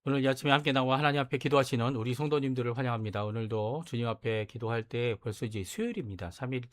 오늘 이 아침에 함께 나와 하나님 앞에 기도하시는 우리 성도님들을 환영합니다. 오늘도 주님 앞에 기도할 때 벌써 이제 수요일입니다. 3일,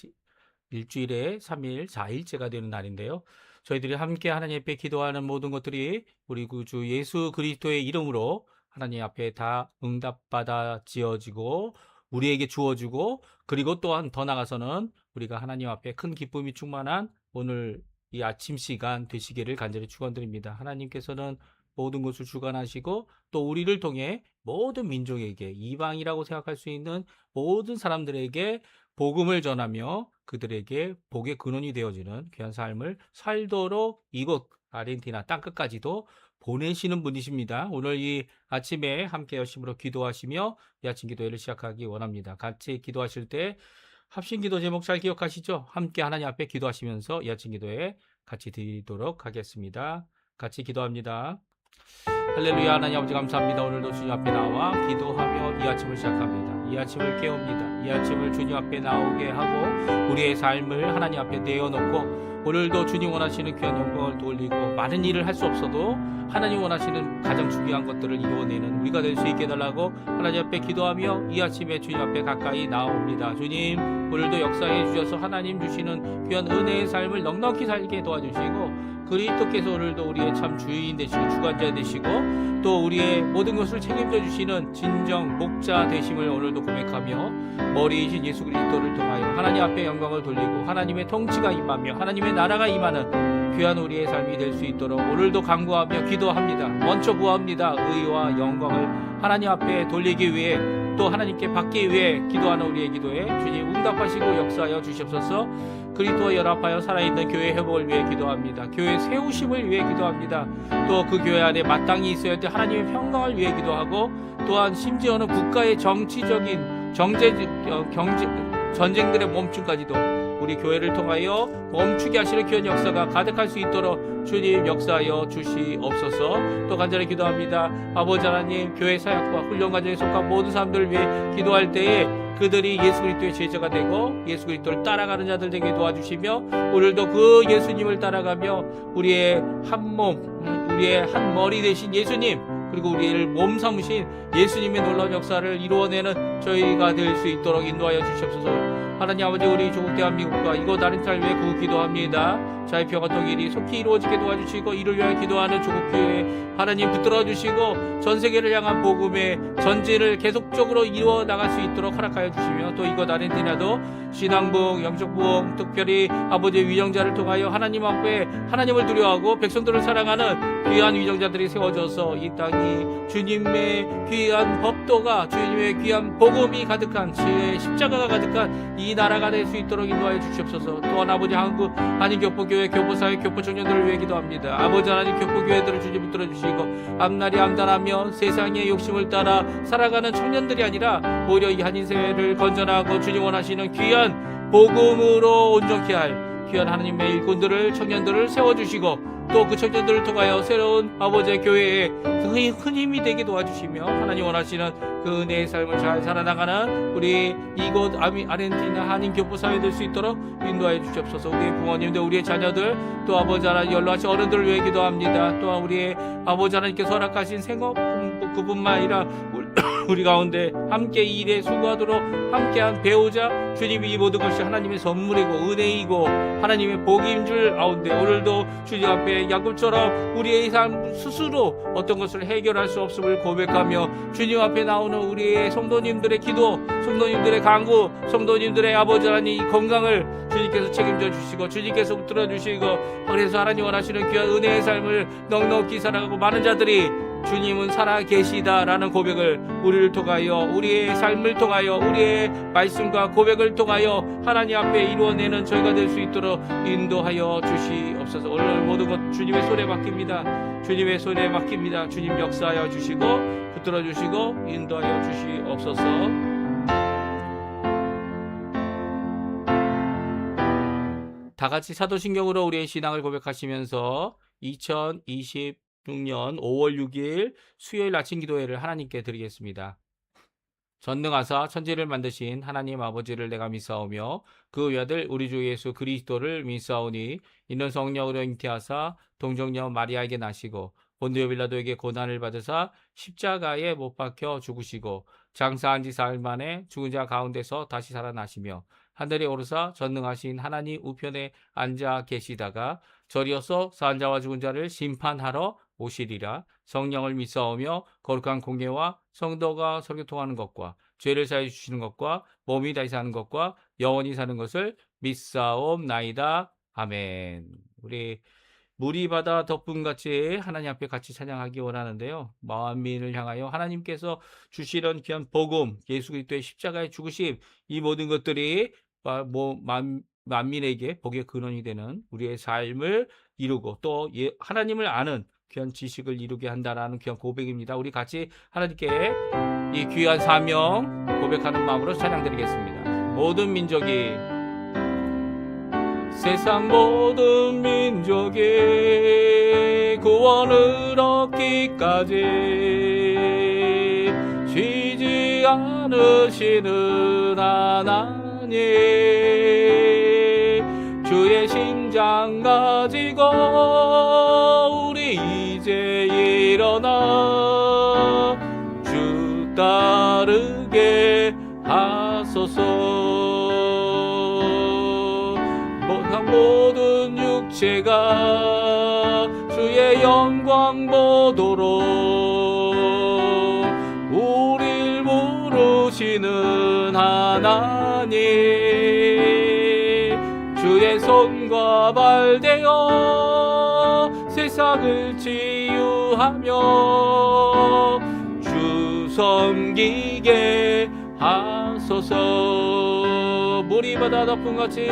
일주일에 3일, 4일째가 되는 날인데요. 저희들이 함께 하나님 앞에 기도하는 모든 것들이 우리 구주 예수 그리스도의 이름으로 하나님 앞에 다 응답받아 지어지고 우리에게 주어지고, 그리고 또한 더 나아가서는 우리가 하나님 앞에 큰 기쁨이 충만한 오늘 이 아침 시간 되시기를 간절히 축원드립니다. 하나님께서는 모든 것을 주관하시고 또 우리를 통해 모든 민족에게, 이방이라고 생각할 수 있는 모든 사람들에게 복음을 전하며 그들에게 복의 근원이 되어지는 귀한 삶을 살도록 이곳 아르헨티나 땅끝까지도 보내시는 분이십니다. 오늘 이 아침에 함께 열심으로 기도하시며 이 아침 기도회를 시작하기 원합니다. 같이 기도하실 때 합심 기도 제목 잘 기억하시죠? 함께 하나님 앞에 기도하시면서 이 아침 기도회 같이 드리도록 하겠습니다. 같이 기도합니다. 할렐루야. 하나님 아버지 감사합니다. 오늘도 주님 앞에 나와 기도하며 이 아침을 시작합니다. 이 아침을 깨웁니다. 이 아침을 주님 앞에 나오게 하고 우리의 삶을 하나님 앞에 내어놓고 오늘도 주님 원하시는 귀한 영광을 돌리고 많은 일을 할 수 없어도 하나님 원하시는 가장 중요한 것들을 이루어내는 우리가 될 수 있게 해달라고 하나님 앞에 기도하며 이 아침에 주님 앞에 가까이 나옵니다. 주님, 오늘도 역사해 주셔서 하나님 주시는 귀한 은혜의 삶을 넉넉히 살게 도와주시고 그리스도께서 오늘도 우리의 참 주인 되시고 주관자 되시고 또 우리의 모든 것을 책임져 주시는 진정 목자 되심을 오늘도 고백하며 머리이신 예수 그리스도를 통하여 하나님 앞에 영광을 돌리고 하나님의 통치가 임하며 하나님의 나라가 임하는 귀한 우리의 삶이 될 수 있도록 오늘도 간구하며 기도합니다. 먼저 구합니다. 의와 영광을 하나님 앞에 돌리기 위해 또 하나님께 받기 위해 기도하는 우리의 기도에 주님 응답하시고 역사하여 주시옵소서. 그리스도와 연합하여 살아있는 교회 회복을 위해 기도합니다. 교회 세우심을 위해 기도합니다. 또 그 교회 안에 마땅히 있어야 될 하나님의 평강을 위해 기도하고 또한 심지어는 국가의 정치적인 경제 전쟁들의 멈춤까지도 우리 교회를 통하여 멈추게 하시는 귀한 역사가 가득할 수 있도록 주님 역사하여 주시옵소서. 또 간절히 기도합니다. 아버지 하나님, 교회 사역과 훈련 과정에 속한 모든 사람들을 위해 기도할 때에 그들이 예수 그리스도의 제자가 되고 예수 그리스도를 따라가는 자들 되게 도와주시며 오늘도 그 예수님을 따라가며 우리의 한 몸, 우리의 한 머리 되신 예수님, 그리고 우리를 몸 삼으신 예수님의 놀라운 역사를 이루어내는 저희가 될 수 있도록 인도하여 주시옵소서. 하나님 아버지, 우리 조국 대한민국과 이곳 아르헨티나를 위해 기도합니다. 자의 평화 통일이 속히 이루어지게 도와주시고 이를 위하여 기도하는 조국교회 하나님 붙들어 주시고 전 세계를 향한 복음의 전진을 계속적으로 이루어 나갈 수 있도록 허락하여 주시며 또 이곳 아르헨티나도 신앙부흥, 영적부흥, 특별히 아버지의 위정자를 통하여 하나님 앞에 하나님을 두려워하고 백성들을 사랑하는 귀한 위정자들이 세워져서 이 땅이 주님의 귀한 법도가, 주님의 귀한 복음이 가득한 십자가가 가득한 이 나라가 될 수 있도록 인도하여 주시옵소서. 또한 아버지 한국 한인교포교회 교포사회 교포청년들을 위해 기도합니다. 아버지 하나님, 교포교회들을 주님 붙들어 주시고 앞날이 암담하며 세상의 욕심을 따라 살아가는 청년들이 아니라 오히려 이 한인세회를 건전하고 주님 원하시는 귀한 복음으로 온전케 할 귀한 하나님의 일꾼들을, 청년들을 세워주시고 또 그 청년들을 통하여 새로운 아버지의 교회에 큰 힘이 되게 도와주시며 하나님 원하시는 그 은혜의 삶을 잘 살아나가는 우리 이곳 아르헨티나 한인 교포사회 될 수 있도록 인도하여 주시옵소서. 우리의 부모님들, 우리의 자녀들, 또 아버지 하나님 연로하신 어른들을 위해 기도합니다. 또한 우리의 아버지 하나님께서 허락하신 생업 그뿐만 아니라 우리 가운데 함께 이 일에 수고하도록 함께한 배우자, 주님이 이 모든 것이 하나님의 선물이고 은혜이고 하나님의 복인 줄 아온데 오늘도 주님 앞에 야곱처럼 우리의 삶 스스로 어떤 것을 해결할 수 없음을 고백하며 주님 앞에 나오는 우리의 성도님들의 기도, 성도님들의 간구, 성도님들의 아버지 하나님 건강을 주님께서 책임져 주시고 주님께서 붙들어 주시고 그래서 하나님 원하시는 귀한 은혜의 삶을 넉넉히 살아가고 많은 자들이 주님은 살아 계시다라는 고백을 우리를 통하여, 우리의 삶을 통하여, 우리의 말씀과 고백을 통하여 하나님 앞에 이루어내는 저희가 될 수 있도록 인도하여 주시옵소서. 오늘 모든 것 주님의 손에 맡깁니다. 주님의 손에 맡깁니다. 주님 역사하여 주시고 붙들어 주시고 인도하여 주시옵소서. 다 같이 사도신경으로 우리의 신앙을 고백하시면서 2026년 5월 6일 수요일 아침 기도회를 하나님께 드리겠습니다. 전능하사 천지를 만드신 하나님 아버지를 내가 믿사오며 그 외아들 우리 주 예수 그리스도를 믿사오니 이는 성령으로 잉태하사 동정녀 마리아에게 나시고 본디오 빌라도에게 고난을 받으사 십자가에 못 박혀 죽으시고 장사한 지 사흘 만에 죽은 자 가운데서 다시 살아나시며 하늘에 오르사 전능하신 하나님 우편에 앉아 계시다가 저리어서 산 자와 죽은 자를 심판하러 오시리라. 성령을 믿사오며 거룩한 공예와 성도가 설교통하는 것과 죄를 사해 주시는 것과 몸이 다시 사는 것과 영원히 사는 것을 믿사옵나이다. 아멘. 우리 물이 바다 덮음같이 하나님 앞에 같이 찬양하기 원하는데요. 만민을 향하여 하나님께서 주시는 귀한 복음, 예수 그리스도의 십자가의 죽으심, 이 모든 것들이 만민에게 복의 근원이 되는 우리의 삶을 이루고 또 하나님을 아는 귀한 지식을 이루게 한다라는 귀한 고백입니다. 우리 같이 하나님께 이 귀한 사명 고백하는 마음으로 찬양드리겠습니다. 모든 민족이 세상 모든 민족이 구원을 얻기까지 쉬지 않으시는 하나님, 주의 심장 가지고 우리 이제 일어나 주 따르게 하소서. 모든 육체가 주의 영광 보도록 우릴 부르시는 하나님, 주의 손과 발 되어 세상을 치유하며 주 섬기게 하소서. 물이 바다 덮음같이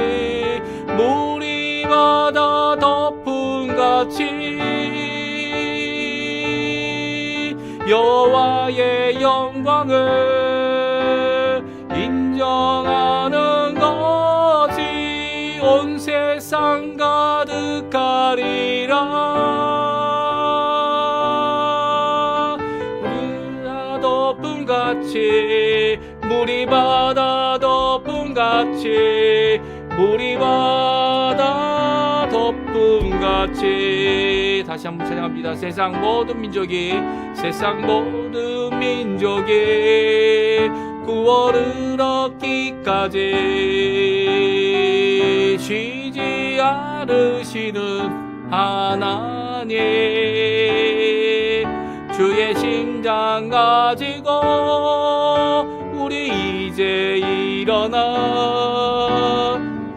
물이 바다 덮음같이 여호와의 영광을 인정하는 것이 온 세상 가득하리라. 물이 덮음같이 물이 바다 덮음같이 물이 바다 덮음같이. 다시 한번 찬양합니다. 세상 모든 민족이 구원을 얻기까지 쉬지 않으시는 하나님, 주의 심장 가지고 우리 이제 일어나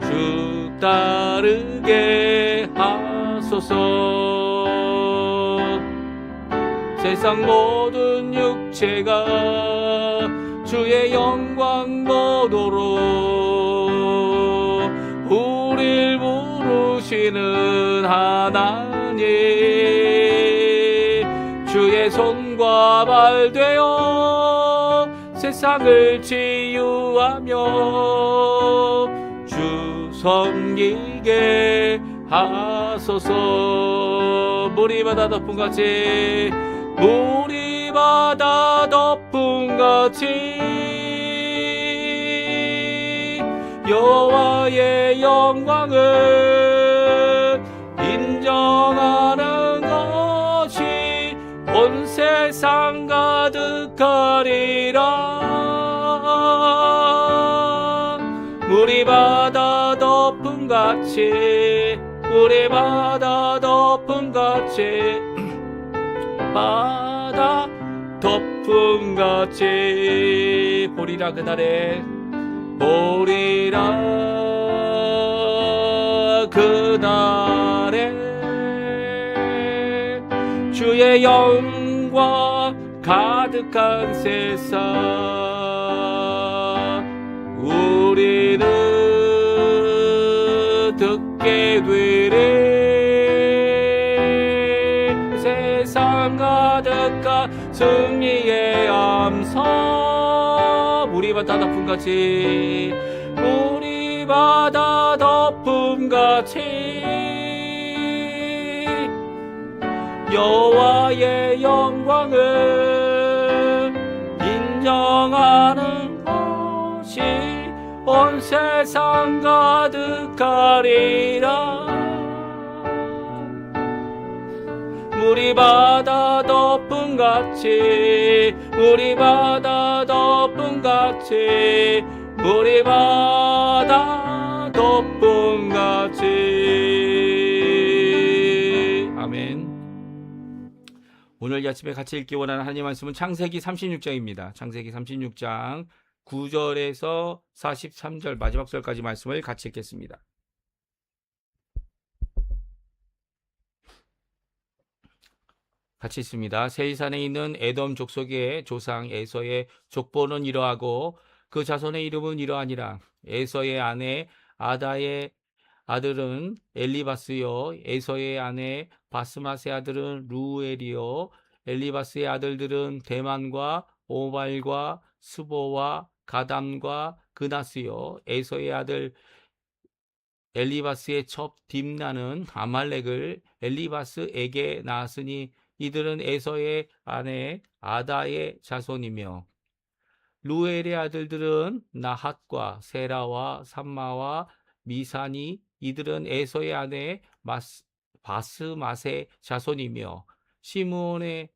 주 따르게 하소서. 세상 모든 육체가 주의 영광 보도록 우릴 부르시는 하나님, 주의 손과 발 되어 세상을 치유하며 주 섬기게 하소서. 물이 바다 덮음같이 물이 바다 덮음같이 여호와의 영광을 인정하는 것이 온 세상 가득하리라. 물이 바다 덮음같이 물이 바다 덮음같이 바다 덮음같이 보리라. 그날에 보리라. 그날에 주의 영광 가득한 세상 우리는 듣게 되리. 세상 가득한 승리의 암송 물이 바다 덮음같이 물이 바다 덮음같이 여호와의 영광을 인정하는 것이 온 세상 가득하리라. 우리 바다 덮음같이 우리 바다 덮음같이 우리 바다 덮음같이. 아멘. 오늘 이 아침에 같이 읽기 원하는 하나님 말씀은 창세기 36장입니다. 창세기 36장 9절에서 43절 마지막 절까지 말씀을 같이 읽겠습니다. 같이 있습니다. 세이산에 있는 에돔 족속의 조상 에서의 족보는 이러하고 그 자손의 이름은 이러하니라. 에서의 아내 아다의 아들은 엘리바스요, 에서의 아내 바스맛의 아들은 루엘이요, 엘리바스의 아들들은 대만과 오발과 스보와 가담과 그나스요, 에서의 아들 엘리바스의 첩 딥나는 아말렉을 엘리바스에게 낳았으니 이들은 에서의 아내 아다의 자손이며 루엘의 아들들은 나핫과 세라와 삼마와 미사니 이들은 에서의 아내 바스맛의 자손이며 시부온의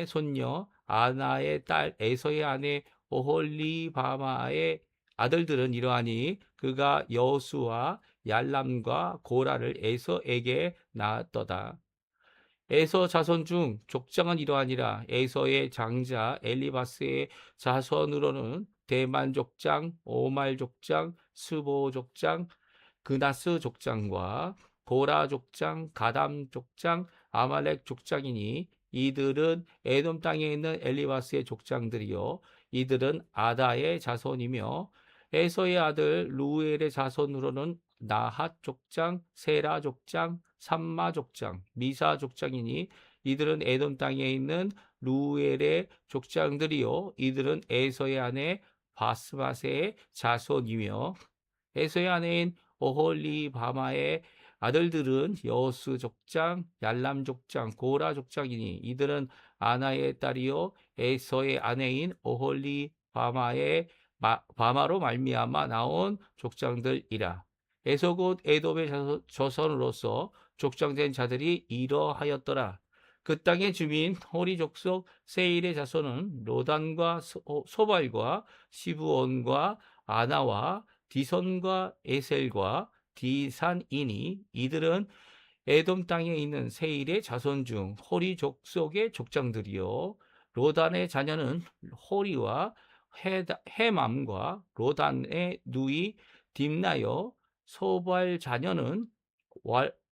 손녀 아나의 딸 에서의 아내 오홀리바마의 아들들은 이러하니 그가 여수와 얄람과 고라를 에서에게 낳았도다. 에서 자손 중 족장은 이러하니라. 에서의 장자 엘리바스의 자손으로는 대만 족장, 오말 족장, 스보 족장, 그나스 족장과 고라 족장, 가담 족장, 아말렉 족장이니 이들은 에돔 땅에 있는 엘리바스의 족장들이요 이들은 아다의 자손이며 에서의 아들 루엘의 자손으로는 나핫 족장, 세라 족장, 삼마 족장, 미사 족장이니 이들은 에돔 땅에 있는 루엘의 족장들이요 이들은 에서의 아내 바스바세의 자손이며 에서의 아내인 오홀리바마의 아들들은 여수 족장, 얄람 족장, 고라 족장이니 이들은 아나의 딸이요 에서의 아내인 오홀리바마의 바마로 말미암아 나온 족장들이라. 에서 곧 에돔의 조선으로서 족장된 자들이 이러하였더라. 그 땅의 주민 호리 족속 세일의 자손은 로단과 소발과 시브온과 아나와 디손과 에셀과 디산이니 이들은 에돔 땅에 있는 세일의 자손 중 호리 족속의 족장들이요 로단의 자녀는 호리와 헤맘과 로단의 누이 딥나요 소발 자녀는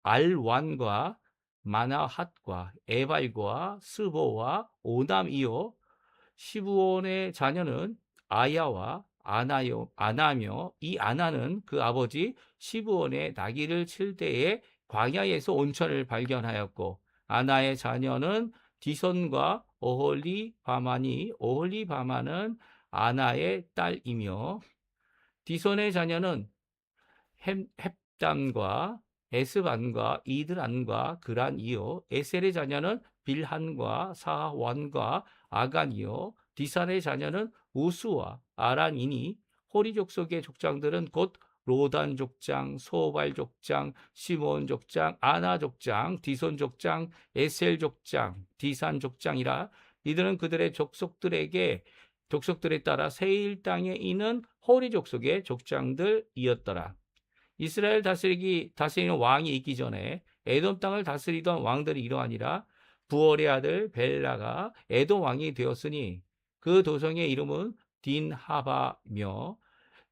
알완과 마나핫과 에발과 스보와 오남이요 시부온의 자녀는 아야와 아나며 이 아나는 그 아버지 시부온의 나귀를 칠 때에 광야에서 온천을 발견하였고 아나의 자녀는 디손과 오홀리바마니 오홀리바마는 아나의 딸이며 디손의 자녀는 헵단과 에스반과 이드란과 그란이요 에셀의 자녀는 빌한과 사완과 아간이요 디산의 자녀는 우수와 아란이니 호리 족속의 족장들은 곧 로단 족장, 소발 족장, 시몬 족장, 아나 족장, 디손 족장, 에셀 족장, 디산 족장이라. 이들은 그들의 족속들에 따라 세일 땅에 있는 호리 족속의 족장들이었더라. 이스라엘 다스리는 왕이 있기 전에 에돔 땅을 다스리던 왕들이 이러하니라. 부월의 아들 벨라가 에돔 왕이 되었으니 그 도성의 이름은 딘하바며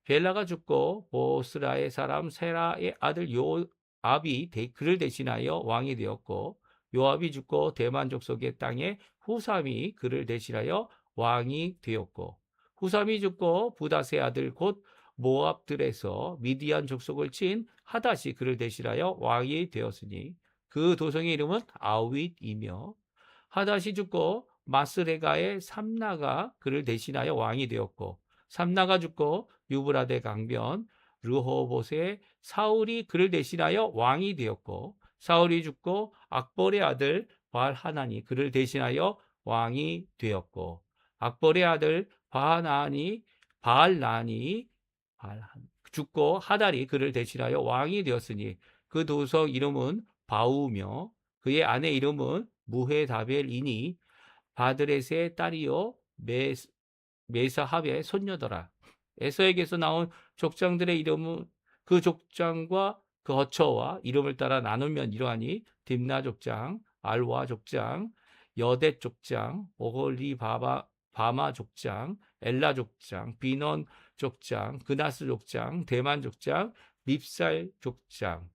벨라가 죽고 보스라의 사람 세라의 아들 요압이 그를 대신하여 왕이 되었고 요압이 죽고 대만 족속의 땅에 후삼이 그를 대신하여 왕이 되었고 후삼이 죽고 부닷의 아들 곧 모압들에서 미디안 족속을 친 하닷이 그를 대신하여 왕이 되었으니 그 도성의 이름은 아윗이며 하닷이 죽고 마스레가의 삼나가 그를 대신하여 왕이 되었고 삼나가 죽고 유브라데 강변 르호봇의 사울이 그를 대신하여 왕이 되었고 사울이 죽고 악볼의 아들 바알하난이 그를 대신하여 왕이 되었고 악볼의 아들 바알란이 죽고 하달이 그를 대신하여 왕이 되었으니 그 도성 이름은 바우며 그의 아내 이름은 무헤다벨이니 바드렛의 딸이요 메사합의 손녀더라. 에서에게서 나온 족장들의 이름은 그 족장과 그 거처와 이름을 따라 나누면 이러하니 딥나 족장, 알와 족장, 여댓 족장, 바마 족장, 엘라 족장, 비넌 족장, 그나스 족장, 대만 족장, 밉살 족장,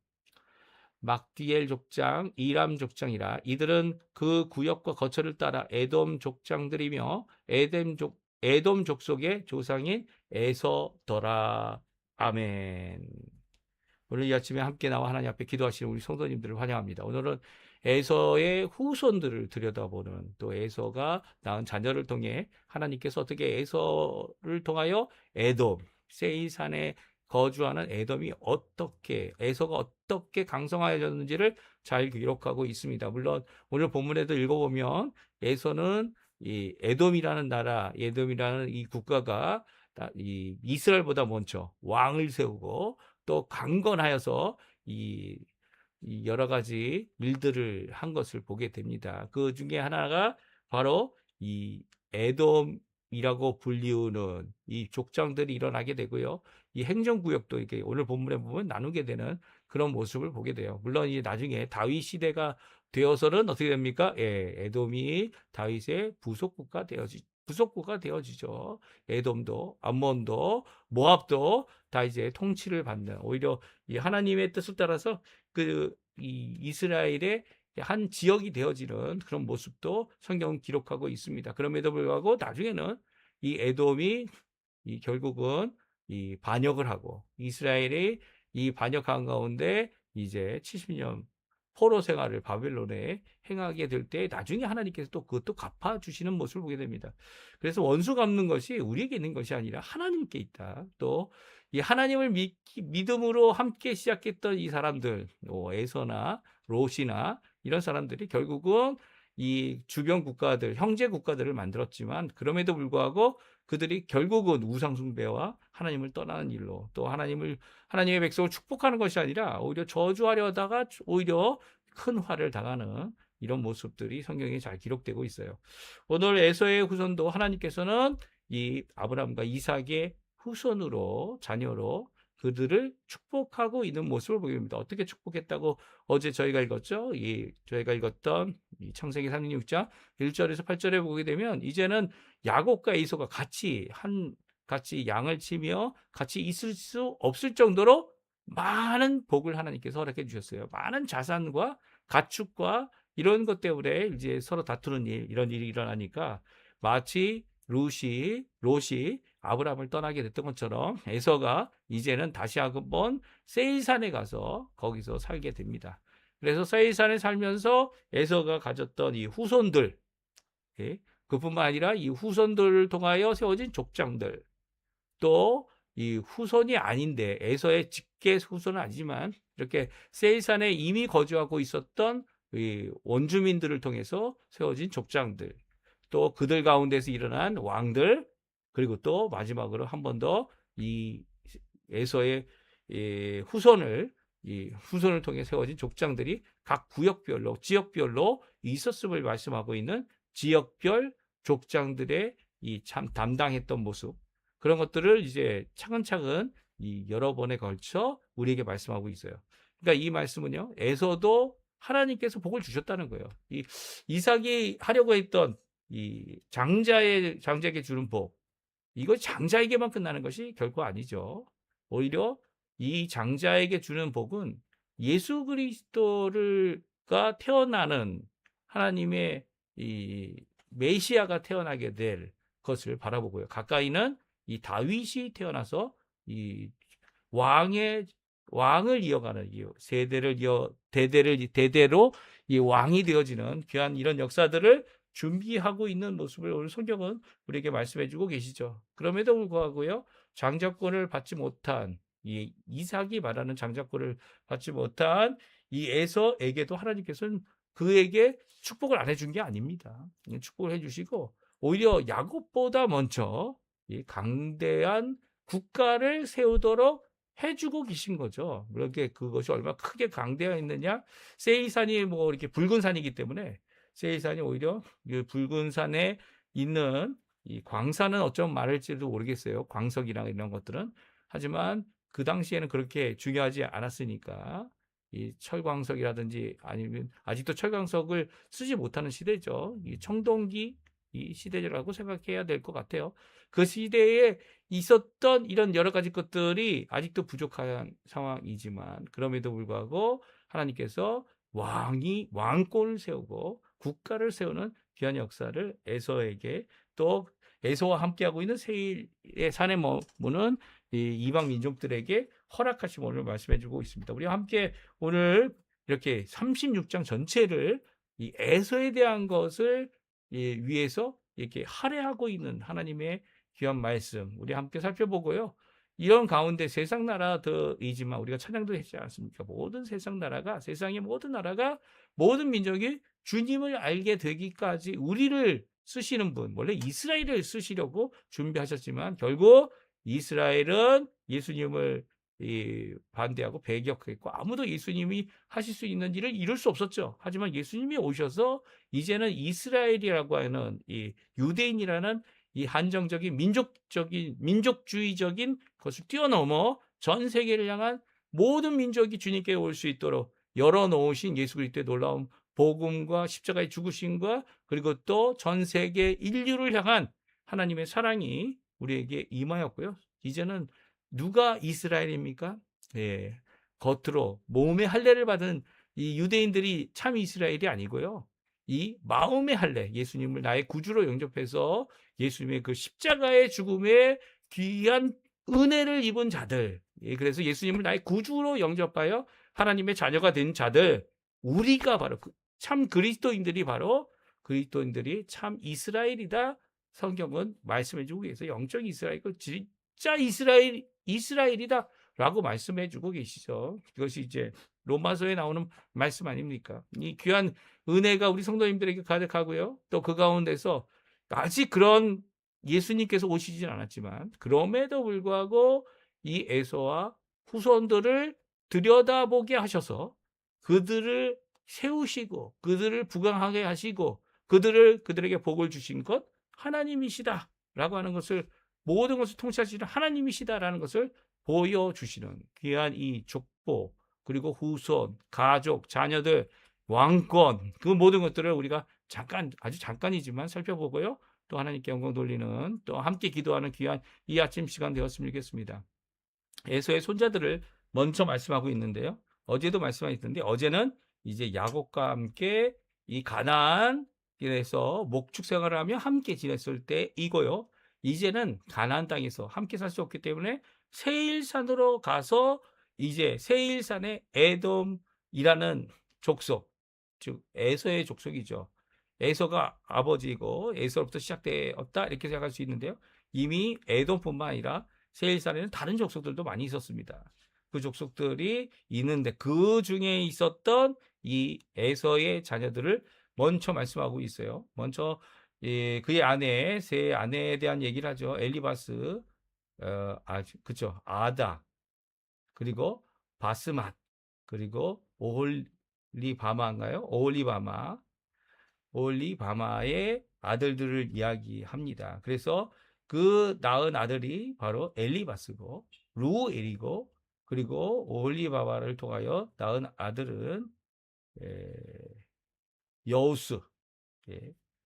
막디엘 족장, 이람 족장이라. 이들은 그 구역과 거처를 따라 에돔 족장들이며 에돔 족속의 조상인 에서더라. 아멘. 오늘 이 아침에 함께 나와 하나님 앞에 기도하시는 우리 성도님들을 환영합니다. 오늘은 에서의 후손들을 들여다보는, 또 에서가 낳은 자녀를 통해 하나님께서 어떻게 에서를 통하여 에돔, 세일산에 거주하는 에서가 어떻게 강성하여졌는지를 잘 기록하고 있습니다. 물론 오늘 본문에도 읽어보면 에서는 이 에돔이라는 이 국가가 이 이스라엘보다 먼저 왕을 세우고 또 강건하여서 이 여러 가지 일들을 한 것을 보게 됩니다. 그 중에 하나가 바로 이 에돔이라고 불리우는 이 족장들이 일어나게 되고요. 이 행정구역도 이렇게 오늘 본문에 보면 나누게 되는 그런 모습을 보게 돼요. 물론 이 나중에 다윗 시대가 되어서는 어떻게 됩니까? 예, 에돔이 다윗의 부속국가 되어지죠. 에돔도, 암몬도, 모압도 다 이제 통치를 받는, 오히려 이 하나님의 뜻을 따라서 이 이스라엘의 한 지역이 되어지는 그런 모습도 성경은 기록하고 있습니다. 그럼에도 불구하고 나중에는 이 에돔이 결국은 이 반역을 하고 이스라엘이 이 반역한 가운데 이제 70년 포로 생활을 바벨론에 행하게 될 때 나중에 하나님께서 또 그것도 갚아주시는 모습을 보게 됩니다. 그래서 원수 갚는 것이 우리에게 있는 것이 아니라 하나님께 있다. 또 이 하나님을 믿음으로 함께 시작했던 이 사람들, 에서나 롯이나 이런 사람들이 결국은 이 주변 국가들, 형제 국가들을 만들었지만 그럼에도 불구하고 그들이 결국은 우상 숭배와 하나님을 떠나는 일로, 또 하나님의 백성을 축복하는 것이 아니라 오히려 저주하려다가 오히려 큰 화를 당하는 이런 모습들이 성경에 잘 기록되고 있어요. 오늘 에서의 후손도 하나님께서는 이 아브라함과 이삭의 후손으로, 자녀로 그들을 축복하고 있는 모습을 보게 됩니다. 어떻게 축복했다고 어제 저희가 읽었죠? 저희가 읽었던 이 창세기 36장 1절에서 8절에 보게 되면 이제는 야곱과 에서가 같이 양을 치며 같이 있을 수 없을 정도로 많은 복을 하나님께서 허락해 주셨어요. 많은 자산과 가축과 이런 것 때문에 이제 서로 다투는 이런 일이 일어나니까 마치 롯이 아브라함을 떠나게 됐던 것처럼 에서가 이제는 다시 한번 세일산에 가서 거기서 살게 됩니다. 그래서 세일산에 살면서 에서가 가졌던 이 후손들, 그뿐만 아니라 이 후손들을 통하여 세워진 족장들, 또 이 후손이 아닌데 에서의 직계 후손은 아니지만 이렇게 세일산에 이미 거주하고 있었던 이 원주민들을 통해서 세워진 족장들, 또 그들 가운데서 일어난 왕들, 그리고 또 마지막으로 한 번 더 이 에서의 후손을 통해 세워진 족장들이 각 구역별로, 지역별로 있었음을 말씀하고 있는 지역별 족장들의 이 참 담당했던 모습, 그런 것들을 이제 차근차근 여러 번에 걸쳐 우리에게 말씀하고 있어요. 그러니까 이 말씀은요, 에서도 하나님께서 복을 주셨다는 거예요. 이삭이 하려고 했던 이 장자에게 주는 복, 이거 장자에게만 끝나는 것이 결코 아니죠. 오히려 이 장자에게 주는 복은 예수 그리스도가 태어나는 하나님의 이 메시아가 태어나게 될 것을 바라보고요. 가까이는 이 다윗이 태어나서 이 왕을 이어가는 대대로 이 왕이 되어지는 귀한 이런 역사들을 준비하고 있는 모습을 오늘 성경은 우리에게 말씀해주고 계시죠. 그럼에도 불구하고요, 장자권을 받지 못한 이 이삭이 말하는 장자권을 받지 못한 이 에서에게도 하나님께서는 그에게 축복을 안 해준 게 아닙니다. 축복을 해주시고 오히려 야곱보다 먼저 이 강대한 국가를 세우도록 해주고 계신 거죠. 그렇게 그것이 얼마나 크게 강대하 있느냐? 세일산이 뭐 이렇게 붉은 산이기 때문에 세일산이 오히려 그 붉은 산에 있는 이 광산은 어쩌면 말할지도 모르겠어요. 광석이랑 이런 것들은. 하지만 그 당시에는 그렇게 중요하지 않았으니까 이 철광석이라든지 아니면 아직도 철광석을 쓰지 못하는 시대죠. 이 청동기 이 시대라고 생각해야 될 것 같아요. 그 시대에 있었던 이런 여러 가지 것들이 아직도 부족한 상황이지만 그럼에도 불구하고 하나님께서 왕권을 세우고 국가를 세우는 귀한 역사를 에서에게 또 에서와 함께하고 있는 세일의 산에 머무는 이 이방 민족들에게 허락하심 오늘 말씀해 주고 있습니다. 우리 함께 오늘 이렇게 36장 전체를 이 에서에 대한 것을 위해서 이렇게 할애하고 있는 하나님의 귀한 말씀 우리 함께 살펴보고요. 이런 가운데 세상 나라들이지만 우리가 찬양도 했지 않습니까? 모든 세상 나라가 세상의 모든 나라가 모든 민족이 주님을 알게 되기까지 우리를 쓰시는 분 원래 이스라엘을 쓰시려고 준비하셨지만 결국 이스라엘은 예수님을 반대하고 배격했고 아무도 예수님이 하실 수 있는 일을 이룰 수 없었죠. 하지만 예수님이 오셔서 이제는 이스라엘이라고 하는 이 유대인이라는 이 한정적인 민족주의적인 것을 뛰어넘어 전 세계를 향한 모든 민족이 주님께 올 수 있도록 열어놓으신 예수 그리스도의 놀라운 복음과 십자가의 죽으심과 그리고 또 전 세계 인류를 향한 하나님의 사랑이 우리에게 임하였고요. 이제는 누가 이스라엘입니까? 예, 겉으로 몸의 할례를 받은 이 유대인들이 참 이스라엘이 아니고요. 이 마음의 할례, 예수님을 나의 구주로 영접해서 예수님의 그 십자가의 죽음에 귀한 은혜를 입은 자들, 그래서 예수님을 나의 구주로 영접하여 하나님의 자녀가 된 자들, 우리가 바로 참 그리스도인들이 바로 그리스도인들이 참 이스라엘이다. 성경은 말씀해주고 계세요. 영적 이스라엘, 진짜 이스라엘이다. 라고 말씀해주고 계시죠. 이것이 이제 로마서에 나오는 말씀 아닙니까? 이 귀한 은혜가 우리 성도님들에게 가득하고요. 또 그 가운데서 아직 그런 예수님께서 오시진 않았지만 그럼에도 불구하고 이 에서와 후손들을 들여다보게 하셔서 그들을 세우시고 그들을 부강하게 하시고 그들에게 복을 주신 것 하나님이시다라고 하는 것을 모든 것을 통치하시는 하나님이시다라는 것을 보여주시는 귀한 이 족보 그리고 후손, 가족, 자녀들, 왕권 그 모든 것들을 우리가 아주 잠깐이지만 살펴보고요. 또 하나님께 영광 돌리는 또 함께 기도하는 귀한 이 아침 시간 되었으면 좋겠습니다. 에서의 손자들을 먼저 말씀하고 있는데요. 어제도 말씀하셨는데 어제는 이제 야곱과 함께 이 가나안에서 목축 생활을 하며 함께 지냈을 때이고요. 이제는 가나안 땅에서 함께 살 수 없기 때문에 세일산으로 가서 이제 세일산의 에돔이라는 족속, 즉 에서의 족속이죠. 에서가 아버지고 에서로부터 시작되었다 이렇게 생각할 수 있는데요. 이미 에돔뿐만 아니라 세일산에는 다른 족속들도 많이 있었습니다. 그 족속들이 있는데 그 중에 있었던 이 에서의 자녀들을 먼저 말씀하고 있어요. 먼저 그의 아내, 세 아내에 대한 얘기를 하죠. 엘리바스, 그쵸, 아다, 그리고 바스맛, 그리고 오홀리바마인가요? 오홀리바마의 아들들을 이야기합니다. 그래서 그 낳은 아들이 바로 엘리바스고 루엘이고 그리고 오홀리바마를 통하여 낳은 아들은 여우스,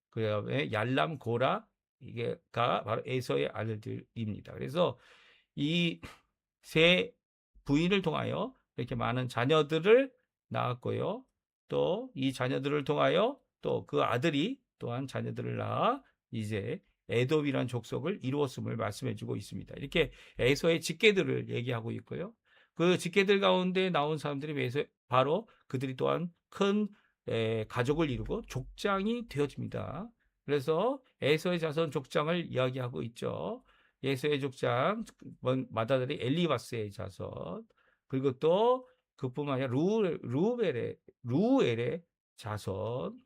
그 다음에 얄람 고라 이게가 바로 에서의 아들들입니다. 그래서 이 세 부인을 통하여 이렇게 많은 자녀들을 낳았고요. 또 이 자녀들을 통하여 또 그 아들이 또한 자녀들을 낳아 이제 에돔이라는 족속을 이루었음을 말씀해주고 있습니다. 이렇게 에서의 직계들을 얘기하고 있고요. 그 직계들 가운데 나온 사람들이 바로 그들이 또한 큰 가족을 이루고 족장이 되어집니다. 그래서 에서의 자손 족장을 이야기하고 있죠. 에서의 족장 맏아들이 엘리바스의 자손 그리고 또 그뿐만 아니라 루엘의 자손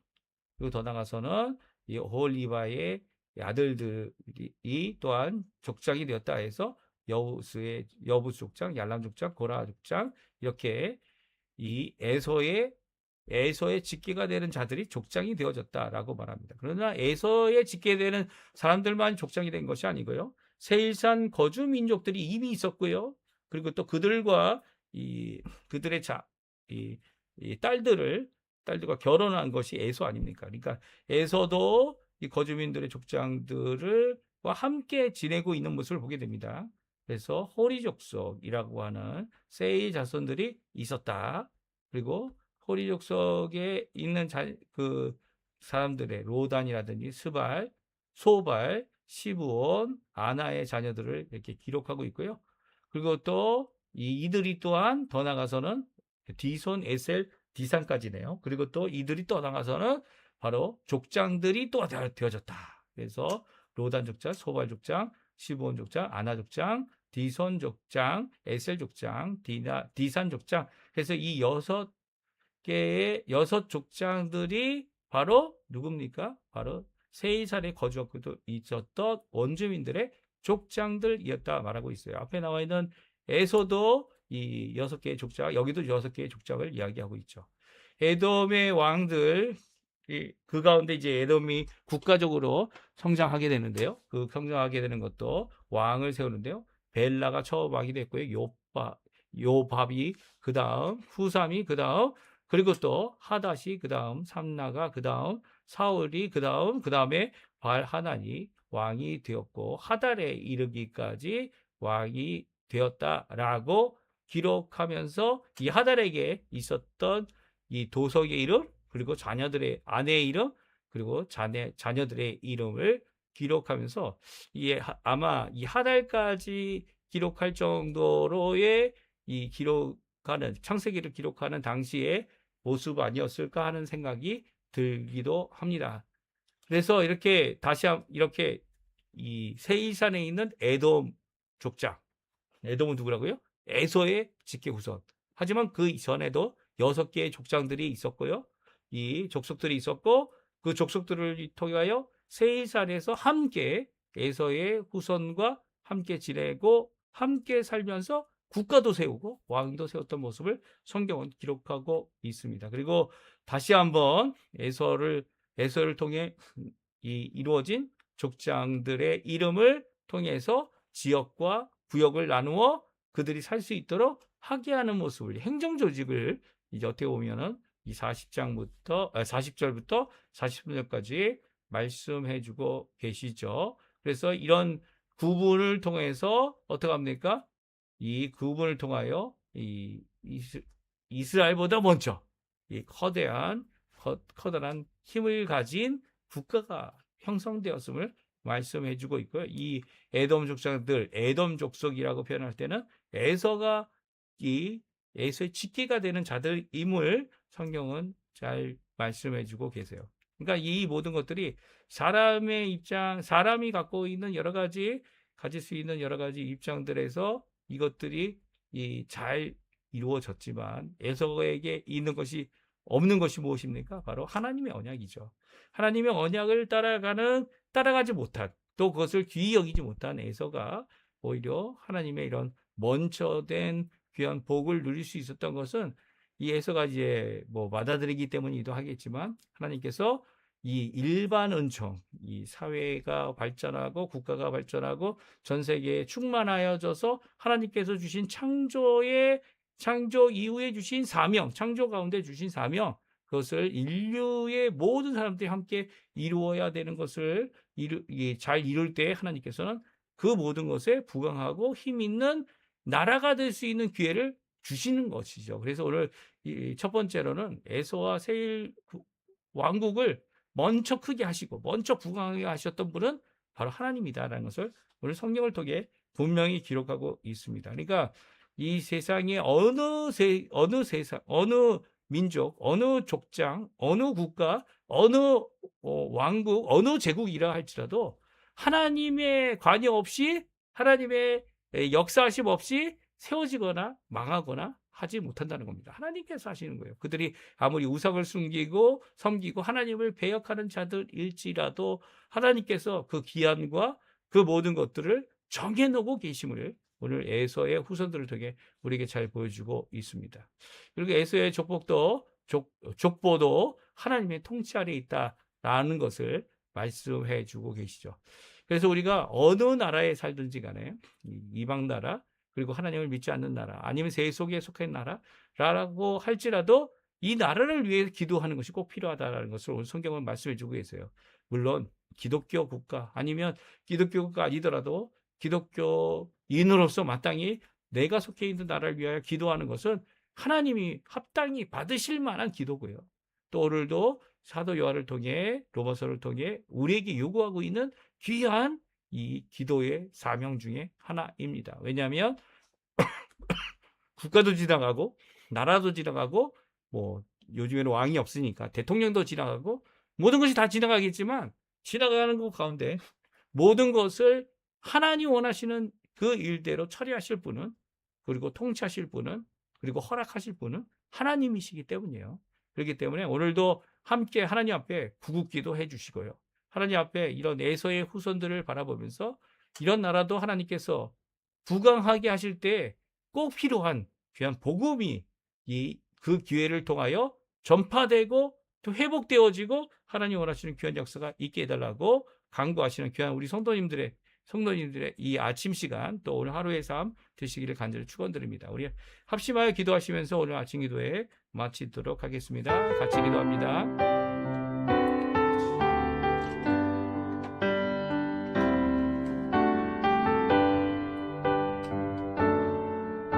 그리고 더 나가서는 이 오홀리바의 아들들이 또한 족장이 되었다 해서 여부수 족장, 얄람 족장, 고라 족장 이렇게 이 에서의 직계가 되는 자들이 족장이 되어졌다라고 말합니다. 그러나 에서의 직계되는 사람들만 족장이 된 것이 아니고요. 세일산 거주 민족들이 이미 있었고요. 그리고 또 그들과 그들의 이 딸들과 결혼한 것이 에서 아닙니까? 그러니까 에서도 이 거주민들의 족장들과 함께 지내고 있는 모습을 보게 됩니다. 그래서 호리 족속이라고 하는 세일 자손들이 있었다. 그리고 호리 족속에 있는 그 사람들의 로단이라든지 스발, 소발, 시브온, 아나의 자녀들을 이렇게 기록하고 있고요. 그리고 또 이들이 또한 더 나가서는 디손, 에셀, 디산까지네요. 그리고 또 이들이 또 나가서는 바로 족장들이 또 되어졌다. 그래서 로단 족장, 소발 족장, 시브온 족장, 아나 족장, 디손 족장, 에셀 족장, 디산 족장. 그래서 이 6개의 족장들이 바로 누굽니까? 바로 세이살에 거주하고 있었던 원주민들의 족장들이었다 말하고 있어요. 앞에 나와 있는 에서도 이 6개의 족장, 여기도 6개의 족장을 이야기하고 있죠. 에돔의 왕들, 그 가운데 이제 에돔이 국가적으로 성장하게 되는데요. 그 성장하게 되는 것도 왕을 세우는데요. 벨라가 처음 왕이 됐고요. 요밥이 그 다음, 후삼이 그 다음, 그리고 또 하닷이 그 다음, 삼나가 그 다음, 사울이 그 다음에 발하난이 왕이 되었고 하달에 이르기까지 왕이 되었다라고 기록하면서 이 하달에게 있었던 이 도석의 이름, 그리고 자녀들의 아내의 이름, 그리고 자녀들의 이름을 기록하면서 아마 이 하달까지 기록할 정도로의 이 기록하는 창세기를 기록하는 당시의 모습 아니었을까 하는 생각이 들기도 합니다. 그래서 이렇게 이렇게 이 세일산에 있는 에돔 족장, 에돔은 누구라고요? 에서의 직계 후손. 하지만 그 전에도 6개의 족장들이 있었고요. 이 족속들이 있었고 그 족속들을 통하여 세일산에서 함께 에서의 후손과 함께 지내고 함께 살면서 국가도 세우고 왕도 세웠던 모습을 성경은 기록하고 있습니다. 그리고 다시 한번 에서를 통해 이루어진 족장들의 이름을 통해서 지역과 구역을 나누어 그들이 살 수 있도록 하게 하는 모습을 행정 조직을 이제 어떻게 보면은 이 40절부터 40절까지 말씀해 주고 계시죠. 그래서 이런 구분을 통해서 어떻게 합니까? 이 구분을 통하여 이스라엘보다 먼저 이 커다란 힘을 가진 국가가 형성되었음을 말씀해 주고 있고요. 이 에돔 족장들, 에돔 족속이라고 표현할 때는 에서의 직계가 되는 자들임을 성경은 잘 말씀해 주고 계세요. 그러니까 이 모든 것들이 사람이 갖고 있는 가질 수 있는 여러 가지 입장들에서 이것들이 잘 이루어졌지만 에서에게 없는 것이 무엇입니까? 바로 하나님의 언약이죠. 하나님의 언약을 따라가지 못한, 또 그것을 귀히 여기지 못한 에서가 오히려 하나님의 이런 먼저된 귀한 복을 누릴 수 있었던 것은 이 에서가 이제 받아들이기 때문이기도 하겠지만 하나님께서 이 일반 은총, 이 사회가 발전하고 국가가 발전하고 전 세계에 충만하여져서 하나님께서 주신 창조 이후에 주신 사명, 창조 가운데 주신 사명, 그것을 인류의 모든 사람들이 함께 이루어야 되는 것을 잘 이룰 때 하나님께서는 그 모든 것에 부강하고 힘 있는 나라가 될 수 있는 기회를 주시는 것이죠. 그래서 오늘 첫 번째로는 에서와 세일 왕국을 먼저 크게 하시고 먼저 부강하게 하셨던 분은 바로 하나님이다라는 것을 오늘 성경을 통해 분명히 기록하고 있습니다. 그러니까 이 세상에 어느 민족, 어느 족장, 어느 국가, 어느 왕국, 어느 제국이라 할지라도 하나님의 관여 없이, 하나님의 역사하심 없이 세워지거나 망하거나 하지 못한다는 겁니다. 하나님께서 하시는 거예요. 그들이 아무리 우상을 섬기고 하나님을 배역하는 자들일지라도 하나님께서 그 기한과 그 모든 것들을 정해놓고 계심을 오늘 에서의 후손들을 통해 우리에게 잘 보여주고 있습니다. 그리고 에서의 족보도 하나님의 통치 아래에 있다라는 것을 말씀해 주고 계시죠. 그래서 우리가 어느 나라에 살든지 간에 이방 나라 그리고 하나님을 믿지 않는 나라 아니면 세속에 속한 나라라고 할지라도 이 나라를 위해 기도하는 것이 꼭 필요하다는 것을 오늘 성경은 말씀해 주고 계세요. 물론 기독교 국가 아니면 기독교 국가 아니더라도 기독교인으로서 마땅히 내가 속해 있는 나라를 위하여 기도하는 것은 하나님이 합당히 받으실 만한 기도고요. 또 오늘도 사도 요한을 통해 로마서를 통해 우리에게 요구하고 있는 귀한 이 기도의 사명 중에 하나입니다. 왜냐하면 국가도 지나가고 나라도 지나가고 뭐 요즘에는 왕이 없으니까 대통령도 지나가고 모든 것이 다 지나가겠지만 지나가는 것 가운데 모든 것을 하나님 원하시는 그 일대로 처리하실 분은 그리고 통치하실 분은 그리고 허락하실 분은 하나님이시기 때문이에요. 그렇기 때문에 오늘도 함께 하나님 앞에 구국기도 해주시고요. 하나님 앞에 이런 에서의 후손들을 바라보면서 이런 나라도 하나님께서 부강하게 하실 때 꼭 필요한 귀한 복음이 그 기회를 통하여 전파되고 또 회복되어지고 하나님 원하시는 귀한 역사가 있게 해달라고 간구하시는 귀한 우리 성도님들의 이 아침 시간 또 오늘 하루의 삶 되시기를 간절히 축원드립니다. 우리 합심하여 기도하시면서 오늘 아침 기도회 마치도록 하겠습니다. 같이 기도합니다.